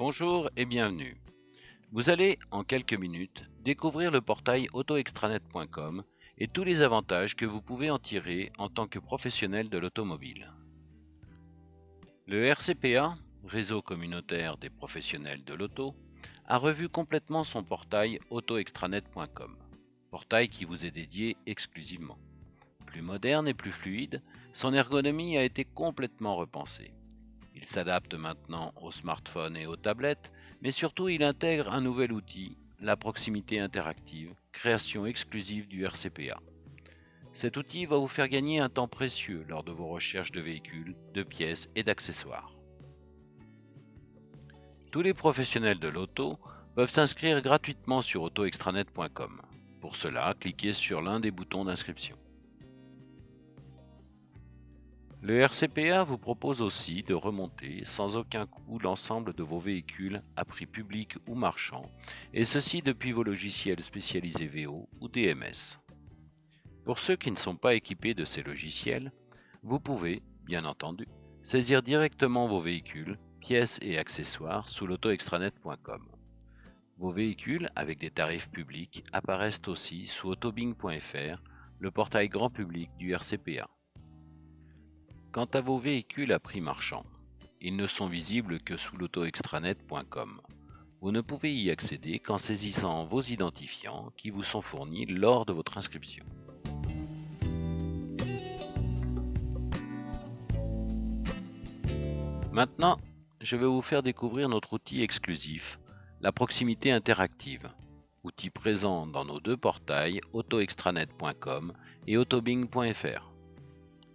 Bonjour et bienvenue. Vous allez, en quelques minutes, découvrir le portail autoextranet.com et tous les avantages que vous pouvez en tirer en tant que professionnel de l'automobile. Le RCPA, Réseau communautaire des professionnels de l'auto, a revu complètement son portail autoextranet.com, portail qui vous est dédié exclusivement. Plus moderne et plus fluide, son ergonomie a été complètement repensée. Il s'adapte maintenant aux smartphones et aux tablettes, mais surtout il intègre un nouvel outil, la proximité interactive, création exclusive du RCPA. Cet outil va vous faire gagner un temps précieux lors de vos recherches de véhicules, de pièces et d'accessoires. Tous les professionnels de l'auto peuvent s'inscrire gratuitement sur autoextranet.com. Pour cela, cliquez sur l'un des boutons d'inscription. Le RCPA vous propose aussi de remonter sans aucun coût l'ensemble de vos véhicules à prix public ou marchand, et ceci depuis vos logiciels spécialisés VO ou DMS. Pour ceux qui ne sont pas équipés de ces logiciels, vous pouvez, bien entendu, saisir directement vos véhicules, pièces et accessoires sous l'autoextranet.com. Vos véhicules avec des tarifs publics apparaissent aussi sous autobing.fr, le portail grand public du RCPA. Quant à vos véhicules à prix marchand, ils ne sont visibles que sous l'autoextranet.com. Vous ne pouvez y accéder qu'en saisissant vos identifiants qui vous sont fournis lors de votre inscription. Maintenant, je vais vous faire découvrir notre outil exclusif, la proximité interactive, outil présent dans nos deux portails autoextranet.com et autobing.fr.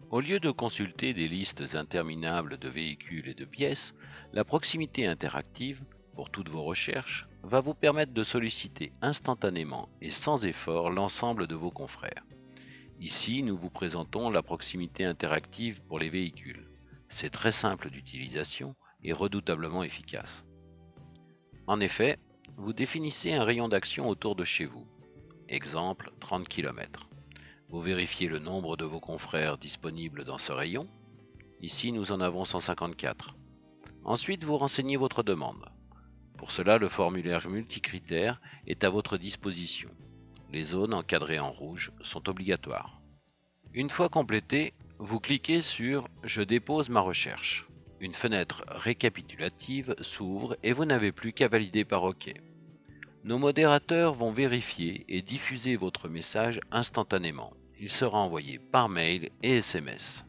Au lieu de consulter des listes interminables de véhicules et de pièces, la proximité interactive, pour toutes vos recherches, va vous permettre de solliciter instantanément et sans effort l'ensemble de vos confrères. Ici, nous vous présentons la proximité interactive pour les véhicules. C'est très simple d'utilisation et redoutablement efficace. En effet, vous définissez un rayon d'action autour de chez vous. Exemple, 30 km. Vous vérifiez le nombre de vos confrères disponibles dans ce rayon. Ici, nous en avons 154. Ensuite, vous renseignez votre demande. Pour cela, le formulaire multicritères est à votre disposition. Les zones encadrées en rouge sont obligatoires. Une fois complété, vous cliquez sur « Je dépose ma recherche ». Une fenêtre récapitulative s'ouvre et vous n'avez plus qu'à valider par OK. Nos modérateurs vont vérifier et diffuser votre message instantanément. Il sera envoyé par mail et SMS.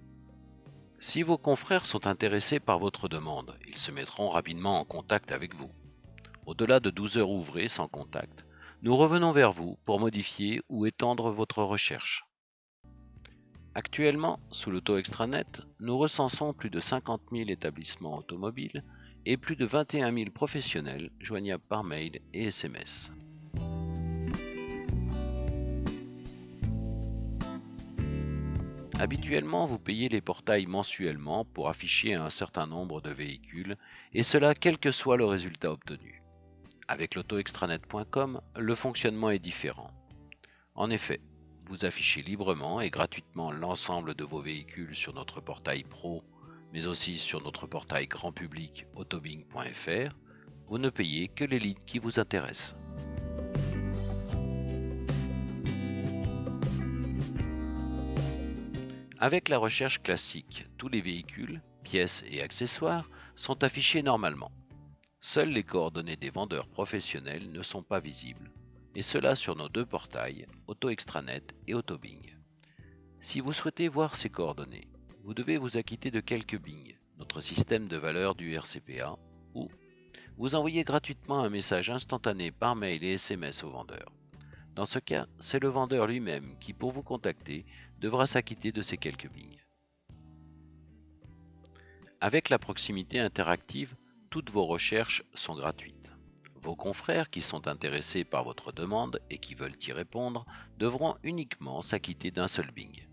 Si vos confrères sont intéressés par votre demande, ils se mettront rapidement en contact avec vous. Au-delà de 12 heures ouvrées sans contact, nous revenons vers vous pour modifier ou étendre votre recherche. Actuellement, sous l'auto-extranet, nous recensons plus de 50 000 établissements automobiles et plus de 21 000 professionnels joignables par mail et SMS. Habituellement, vous payez les portails mensuellement pour afficher un certain nombre de véhicules, et cela quel que soit le résultat obtenu. Avec l'autoextranet.com, le fonctionnement est différent. En effet, vous affichez librement et gratuitement l'ensemble de vos véhicules sur notre portail pro, mais aussi sur notre portail grand public autobing.fr. Vous ne payez que les lignes qui vous intéressent. Avec la recherche classique, tous les véhicules, pièces et accessoires sont affichés normalement. Seules les coordonnées des vendeurs professionnels ne sont pas visibles, et cela sur nos deux portails, AutoExtranet et AutoBing. Si vous souhaitez voir ces coordonnées, vous devez vous acquitter de quelques Bing, notre système de valeur du RCPA, ou vous envoyez gratuitement un message instantané par mail et SMS au vendeur. Dans ce cas, c'est le vendeur lui-même qui, pour vous contacter, devra s'acquitter de ces quelques Bing. Avec la proximité interactive, toutes vos recherches sont gratuites. Vos confrères qui sont intéressés par votre demande et qui veulent y répondre devront uniquement s'acquitter d'un seul Bing.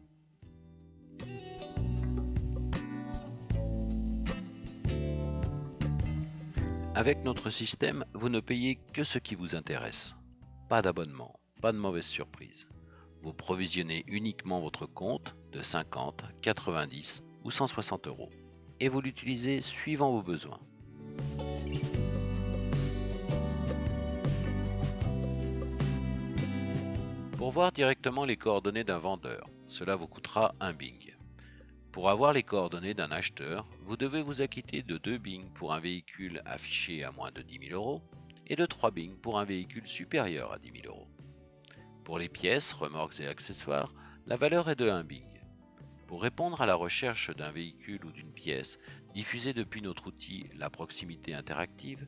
Avec notre système, vous ne payez que ce qui vous intéresse. Pas d'abonnement, pas de mauvaise surprise. Vous provisionnez uniquement votre compte de 50, 90 ou 160 € et vous l'utilisez suivant vos besoins. Pour voir directement les coordonnées d'un vendeur, cela vous coûtera 1 Bing. Pour avoir les coordonnées d'un acheteur, vous devez vous acquitter de 2 Bing pour un véhicule affiché à moins de 10 000 euros et de 3 Bing pour un véhicule supérieur à 10 000 euros. Pour les pièces, remorques et accessoires, la valeur est de 1 Bing. Pour répondre à la recherche d'un véhicule ou d'une pièce diffusée depuis notre outil La Proximité Interactive,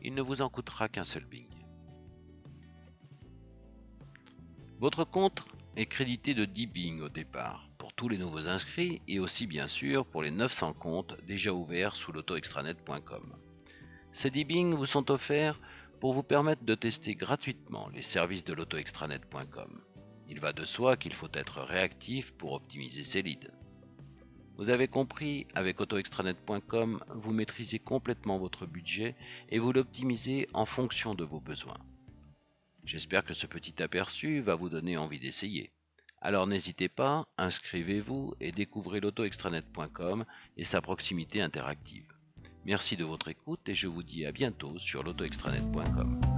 il ne vous en coûtera qu'un seul Bing. Votre compte est crédité de 10 Bing au départ, pour tous les nouveaux inscrits et aussi bien sûr pour les 900 comptes déjà ouverts sous l'autoextranet.com. Ces 10 Bing vous sont offerts pour vous permettre de tester gratuitement les services de l'autoextranet.com. Il va de soi qu'il faut être réactif pour optimiser ses leads. Vous avez compris, avec autoextranet.com, vous maîtrisez complètement votre budget et vous l'optimisez en fonction de vos besoins. J'espère que ce petit aperçu va vous donner envie d'essayer. Alors n'hésitez pas, inscrivez-vous et découvrez l'autoextranet.com et sa proximité interactive. Merci de votre écoute et je vous dis à bientôt sur l'autoextranet.com.